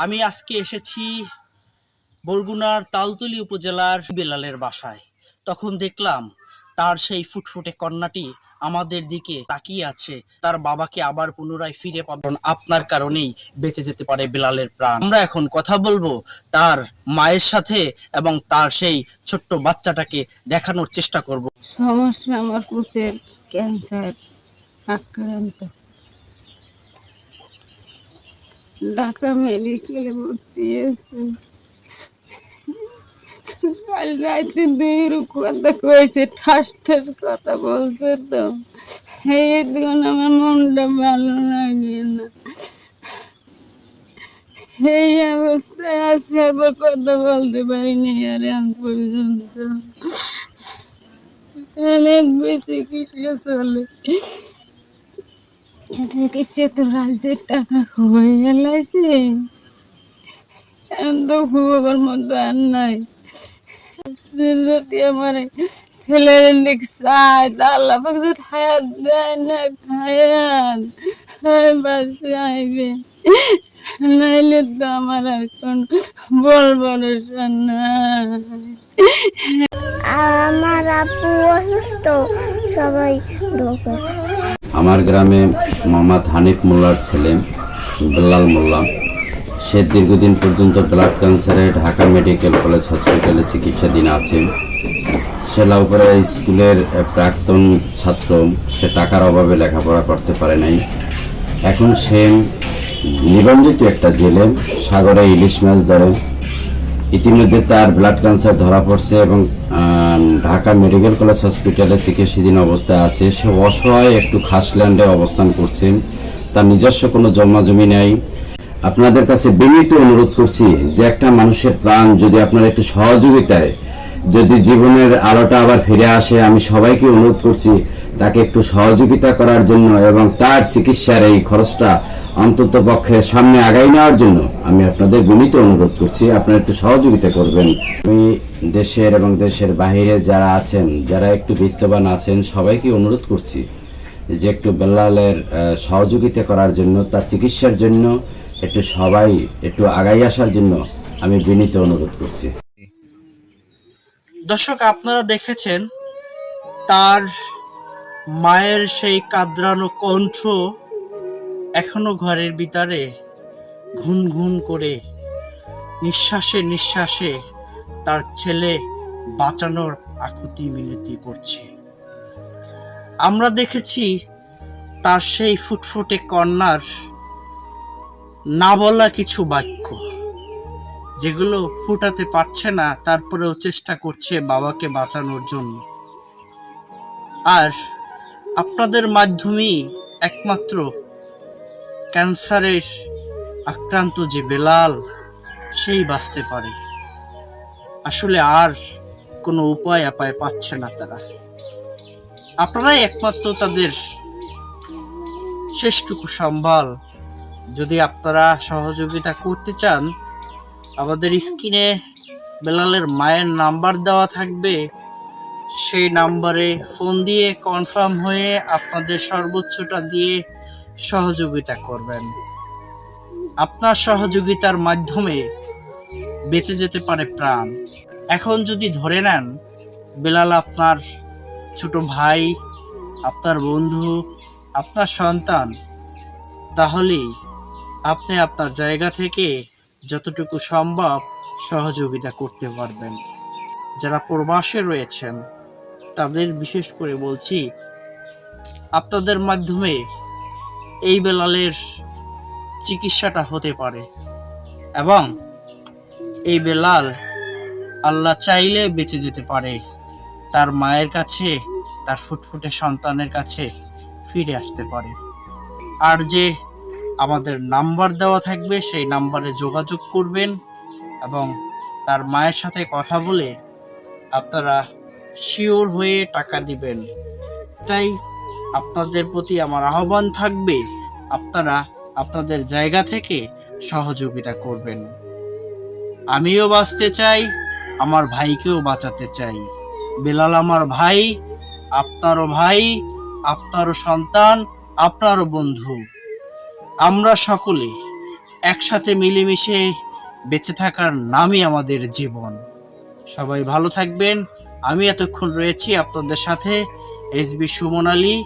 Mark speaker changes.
Speaker 1: আমি আজকে এসেছি বরগুনার তালতলী উপজেলার বেলালের বাসায়। তখন দেখলাম তার সেই ফুটফুটে কন্যাটি আমাদের দিকে তাকিয়ে আছে। তার বাবাকে আবার পুনরায় ফিরে পাবেন, আপনার কারণেই বেঁচে যেতে পারে বেলালের প্রাণ। আমরা এখন কথা বলবো তার মায়ের সাথে এবং তার সেই ছোট্ট বাচ্চাটাকে দেখানোর চেষ্টা করব।
Speaker 2: সমস্যা, আমার পুতের ক্যান্সার আক্রান্ত, ঢাকা মেডিকেলে ভর্তি আছে। কাল রাতে দুইয়ের কথা কয়েছে, ঠাস ঠাস কথা বলছে। তো এই দেখুন আমার মনটা ভালো লাগে না, এই অবস্থায় আছে, আবার কথা বলতে পারিনি আর এখন পর্যন্ত। অনেক বেশি চিকিৎসা চলে, চিকিৎসা তো রাজ্যের টাকা খুবই গেলাইছে, এখন তো খুবার মতো আর নাই। যদি আমার ছেলের দিক চায় তা আল্লাহ পাক যদি হায়াত দেয় না, হায়াত বাঁচে আইবে, নাইলে তো আমার আর কোন বল ভরসা নাই।
Speaker 3: আমার আপু অসুস্থ, সবাই দোয়া করে।
Speaker 4: আমার গ্রামে মোহাম্মদ হানিফ মোল্লার ছেলে বেলাল মোল্লা, সে দীর্ঘদিন পর্যন্ত ব্লাড ক্যান্সারে ঢাকা মেডিকেল কলেজ হসপিটালে চিকিৎসাধীন আছে। সে লাউপাড়া স্কুলের প্রাক্তন ছাত্র, সে টাকার অভাবে লেখাপড়া করতে পারে নাই। এখন সে নিবন্ধিত একটা জেলে সাগরে ইলিশ মাছ ধরে। ইতিমধ্যে তার ব্লাড ক্যান্সার ধরা পড়ছে এবং ঢাকা মেডিকেল কলেজ হসপিটালে চিকিৎসাধীন অবস্থায় আছে। সে অসহায় একটু খাসল্যান্ডে অবস্থান করছে, তার নিজস্ব কোনো জমি নেই। আপনাদের কাছে বিনীত অনুরোধ করছি যে একটা মানুষের প্রাণ যদি আপনার একটু সহযোগিতায় যদি জীবনের আলোটা আবার ফিরে আসে, আমি সবাইকে অনুরোধ করছি তাকে একটু সহযোগিতা করার জন্য এবং তার চিকিৎসার এই খরচটা অন্তত পক্ষে সামনে আগাই নেওয়ার জন্য আমি আপনাদের বিনীত অনুরোধ করছি, আপনারা একটু সহযোগিতা করবেন। আমি দেশের এবং দেশের বাহিরে যারা আছেন, যারা একটু বিত্তবান আছেন, সবাইকে অনুরোধ করছি যে একটু বেলালের সহযোগিতা করার জন্য, তার চিকিৎসার জন্য একটু সবাই একটু আগাই আসার জন্য আমি বিনীত অনুরোধ করছি।
Speaker 1: দর্শক, আপনারা দেখেছেন তার মায়ের সেই কাঁদরানো কণ্ঠ এখনো ঘরের ভিতরে ঘুন ঘুন করে নিঃশ্বাসে নিঃশ্বাসে তার ছেলে বাঁচানোর আকুতি মিনতি করছে। আমরা দেখেছি তার সেই ফুটফুটে কন্যার না বলা কিছু বাক্য, যেগুলো ফুটাতে পারছে না, তারপরেও চেষ্টা করছে বাবাকে বাঁচানোর জন্য। আর আপনাদের মাধ্যমেই একমাত্র ক্যান্সারের আক্রান্ত যে বেলাল, সেই বাঁচতে পারে। আসলে আর কোনো উপায় পাচ্ছে না তারা। আপনারাই একমাত্র তাদের শেষটুকু সম্বল। যদি আপনারা সহযোগিতা করতে চান, আমাদের স্ক্রিনে বেলালের মায়ের নাম্বার দেওয়া থাকবে, সেই নাম্বারে ফোন দিয়ে কনফার্ম হয়ে আপনাদের সর্বোচ্চটা দিয়ে সহযোগিতা করবেন। আপনার সহযোগিতার মাধ্যমে বেঁচে যেতে পারে প্রাণ। এখন যদি ধরে নেন বেলাল আপনার ছোট ভাই, আপনার বন্ধু, আপনার সন্তান, তাহলেই আপনি আপনার জায়গা থেকে যতটুকু সম্ভব সহযোগিতা করতে পারবেন। যারা প্রবাসে রয়েছেন তাদের বিশেষ করে বলছি, আপনাদের মাধ্যমে এই বেলালের চিকিৎসাটা হতে পারে এবং এই বেলাল আল্লাহ চাইলে বেঁচে যেতে পারে, তার মায়ের কাছে, তার ফুটফুটে সন্তানের কাছে ফিরে আসতে পারে। আর যে আমাদের নাম্বার দেওয়া থাকবে, সেই নাম্বারে যোগাযোগ করবেন এবং তার মায়ের সাথে কথা বলে আপনারা শিওর হয়ে টাকা দিবেন। এটাই আপনাদের প্রতি আমার আহ্বান থাকবে, আপনারা আপনাদের জায়গা থেকে সহযোগিতা করবেন। আমিও বাঁচতে চাই, আমার ভাইকেও বাঁচাতে চাই। বেলাল আমার ভাই, আপনারও ভাই, আপনারও সন্তান, আপনারও বন্ধু। আমরা সকলে একসাথে মিলেমিশে বেঁচে থাকার নামই আমাদের জীবন। সবাই ভালো থাকবেন। আমি এতক্ষণ রয়েছি আপনাদের সাথে, এসবি সুমন আলী।